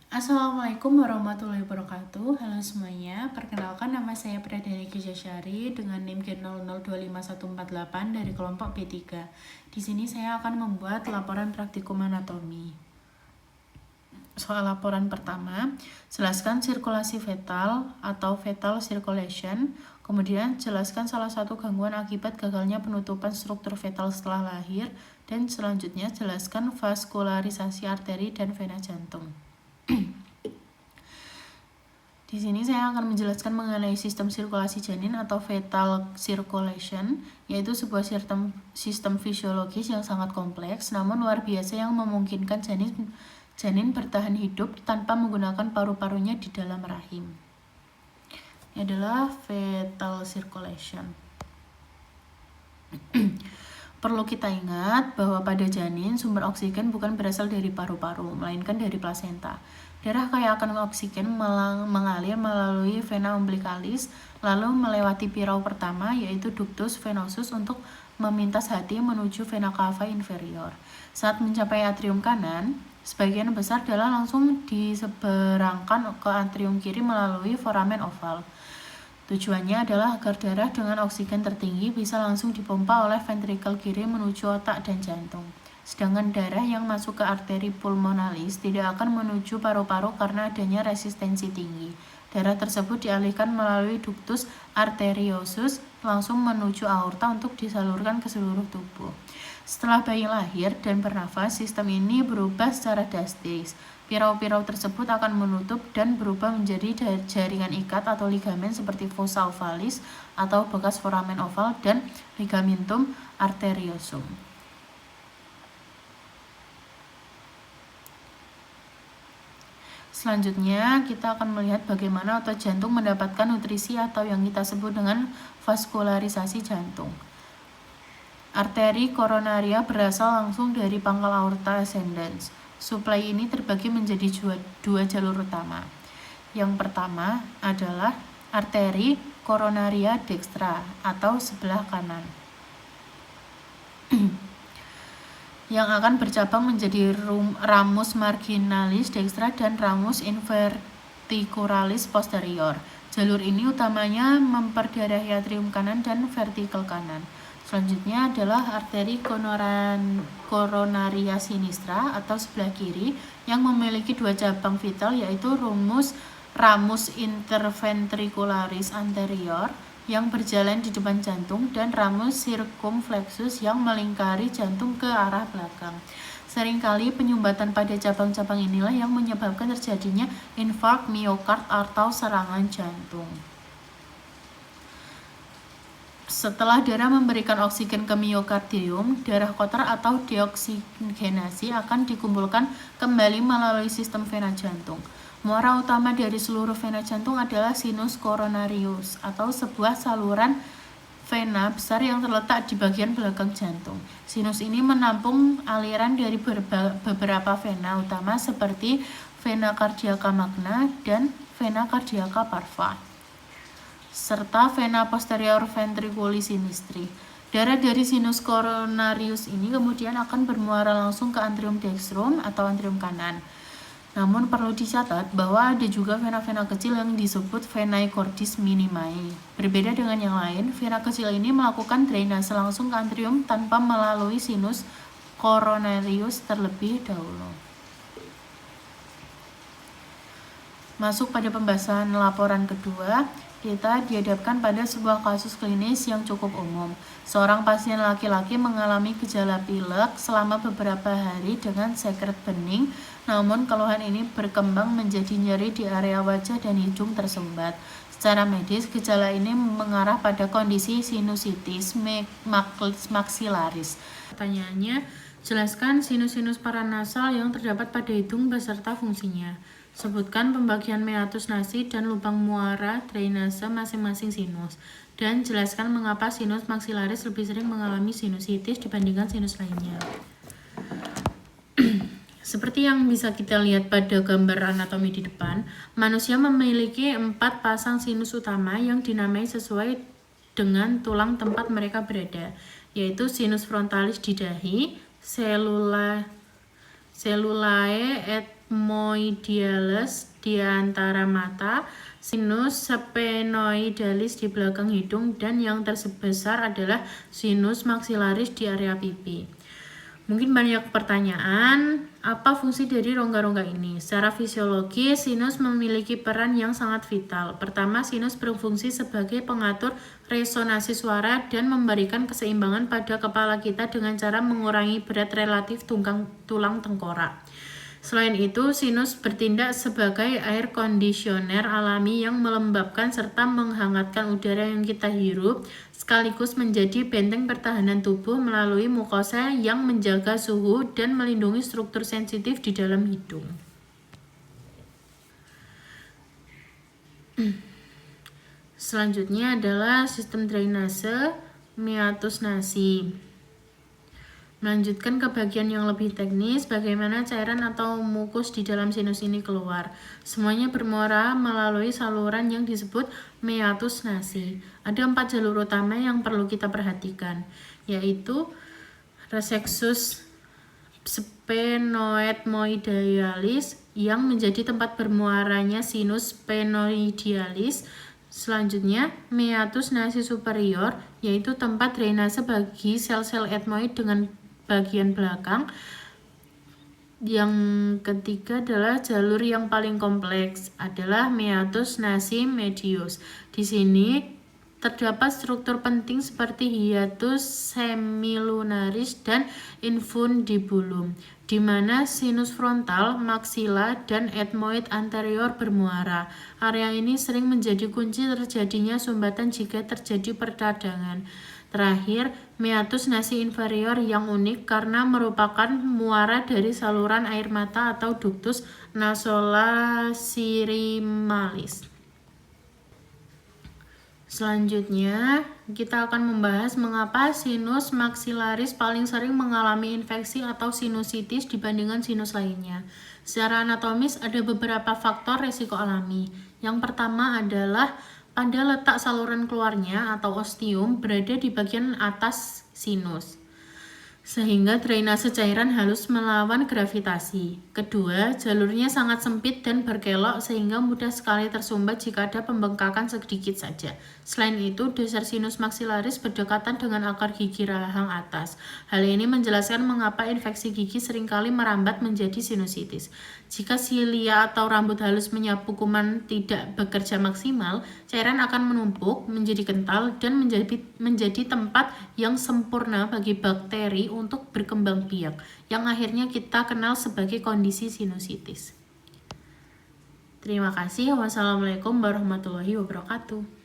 Assalamualaikum warahmatullahi wabarakatuh. Halo semuanya, perkenalkan nama saya Pradani Kijasyari dengan NIM G002548 dari kelompok B3. Di sini saya akan membuat laporan praktikum anatomi. Soal laporan pertama, jelaskan sirkulasi fetal atau fetal circulation. Kemudian jelaskan salah satu gangguan akibat gagalnya penutupan struktur fetal setelah lahir. Dan selanjutnya jelaskan vaskularisasi arteri dan vena jantung. Di sini saya akan menjelaskan mengenai sistem sirkulasi janin atau fetal circulation, yaitu sebuah sistem fisiologis yang sangat kompleks namun luar biasa yang memungkinkan janin bertahan hidup tanpa menggunakan paru-parunya di dalam rahim. Ini adalah fetal circulation. Perlu kita ingat bahwa pada janin sumber oksigen bukan berasal dari paru-paru, melainkan dari plasenta. Darah kaya akan oksigen mengalir melalui vena umbilicalis, lalu melewati pirau pertama yaitu ductus venosus untuk memintas hati menuju vena cava inferior. Saat mencapai atrium kanan, sebagian besar darah langsung diseberangkan ke atrium kiri melalui foramen oval. Tujuannya adalah agar darah dengan oksigen tertinggi bisa langsung dipompa oleh ventrikel kiri menuju otak dan jantung. Sedangkan darah yang masuk ke arteri pulmonalis tidak akan menuju paru-paru karena adanya resistensi tinggi. Darah tersebut dialihkan melalui ductus arteriosus langsung menuju aorta untuk disalurkan ke seluruh tubuh. Setelah bayi lahir dan bernafas, sistem ini berubah secara drastis. Pirau-pirau tersebut akan menutup dan berubah menjadi jaringan ikat atau ligamen seperti fossa ovalis atau bekas foramen oval dan ligamentum arteriosum. Selanjutnya, kita akan melihat bagaimana otot jantung mendapatkan nutrisi atau yang kita sebut dengan vaskularisasi jantung. Arteri koronaria berasal langsung dari pangkal aorta ascendens. Suplai ini terbagi menjadi dua jalur utama. Yang pertama adalah arteri koronaria dextra atau sebelah kanan. Yang akan bercabang menjadi ramus marginalis dextra dan ramus inverticularis posterior. Jalur ini utamanya memperdarahi atrium kanan dan vertikel kanan. Selanjutnya adalah arteri koronaria sinistra atau sebelah kiri yang memiliki dua cabang vital yaitu ramus interventricularis anterior yang berjalan di depan jantung dan ramus circumflexus yang melingkari jantung ke arah belakang. Seringkali penyumbatan pada cabang-cabang inilah yang menyebabkan terjadinya infark miokard atau serangan jantung. Setelah darah memberikan oksigen ke miokardium, darah kotor atau deoksigenasi akan dikumpulkan kembali melalui sistem vena jantung. Muara utama dari seluruh vena jantung adalah sinus coronarius atau sebuah saluran vena besar yang terletak di bagian belakang jantung. Sinus ini menampung aliran dari beberapa vena utama seperti vena cardiaca magna dan vena cardiaca parva, serta vena posterior ventriculi sinistri. Darah dari sinus coronarius ini kemudian akan bermuara langsung ke antrium dextrum atau antrium kanan. Namun perlu dicatat bahwa ada juga vena-vena kecil yang disebut venae cordis minimae. Berbeda dengan yang lain, vena kecil ini melakukan drainase langsung ke antrium tanpa melalui sinus coronarius terlebih dahulu. Masuk pada pembahasan laporan kedua, kita dihadapkan pada sebuah kasus klinis yang cukup umum. Seorang pasien laki-laki mengalami gejala pilek selama beberapa hari dengan sekret bening, namun keluhan ini berkembang menjadi nyeri di area wajah dan hidung tersumbat. Secara medis, gejala ini mengarah pada kondisi sinusitis maksilaris. Pertanyaannya, jelaskan sinus-sinus paranasal yang terdapat pada hidung beserta fungsinya. Sebutkan pembagian meatus nasi dan lubang muara drainase masing-masing sinus. Dan jelaskan mengapa sinus maksilaris lebih sering mengalami sinusitis dibandingkan sinus lainnya. Seperti yang bisa kita lihat pada gambar anatomi di depan, manusia memiliki 4 pasang sinus utama yang dinamai sesuai dengan tulang tempat mereka berada, yaitu sinus frontalis di dahi, cellulae et ethmoidealis di antara mata, sinus sphenoidalis di belakang hidung, dan yang terbesar adalah sinus maxillaris di area pipi. Mungkin banyak pertanyaan, apa fungsi dari rongga-rongga ini? Secara fisiologis, sinus memiliki peran yang sangat vital. Pertama, sinus berfungsi sebagai pengatur resonansi suara dan memberikan keseimbangan pada kepala kita dengan cara mengurangi berat relatif tulang tengkorak. Selain itu, sinus bertindak sebagai air conditioner alami yang melembabkan serta menghangatkan udara yang kita hirup, sekaligus menjadi benteng pertahanan tubuh melalui mukosa yang menjaga suhu dan melindungi struktur sensitif di dalam hidung. Selanjutnya adalah sistem drainase meatus nasi. Melanjutkan ke bagian yang lebih teknis, bagaimana cairan atau mukus di dalam sinus ini keluar. Semuanya bermuara melalui saluran yang disebut meatus nasi. Ada 4 jalur utama yang perlu kita perhatikan, yaitu resexus sphenoethmoidealis yang menjadi tempat bermuaranya sinus sphenoidealis. Selanjutnya, meatus nasi superior, yaitu tempat drainase bagi sel-sel ethmoid dengan bagian belakang. Yang ketiga adalah jalur yang paling kompleks, adalah meatus nasi medius. Di sini terdapat struktur penting seperti hiatus semilunaris dan infundibulum, di mana sinus frontal, maksila, dan ethmoid anterior bermuara. Area ini sering menjadi kunci terjadinya sumbatan jika terjadi peradangan. Terakhir, meatus nasi inferior yang unik karena merupakan muara dari saluran air mata atau ductus nasolacrimalis. Selanjutnya, kita akan membahas mengapa sinus maxillaris paling sering mengalami infeksi atau sinusitis dibandingkan sinus lainnya. Secara anatomis, ada beberapa faktor resiko alami. Yang pertama adalah pada letak saluran keluarnya atau ostium berada di bagian atas sinus, sehingga drainase cairan halus melawan gravitasi. Kedua, jalurnya sangat sempit dan berkelok sehingga mudah sekali tersumbat jika ada pembengkakan sedikit saja. Selain itu, dasar sinus maxillaris berdekatan dengan akar gigi rahang atas. Hal ini menjelaskan mengapa infeksi gigi seringkali merambat menjadi sinusitis. Jika silia atau rambut halus menyapu kuman tidak bekerja maksimal, cairan akan menumpuk, menjadi kental, dan menjadi tempat yang sempurna bagi bakteri untuk berkembang biak, yang akhirnya kita kenal sebagai kondisi sinusitis. Terima kasih. Wassalamualaikum warahmatullahi wabarakatuh.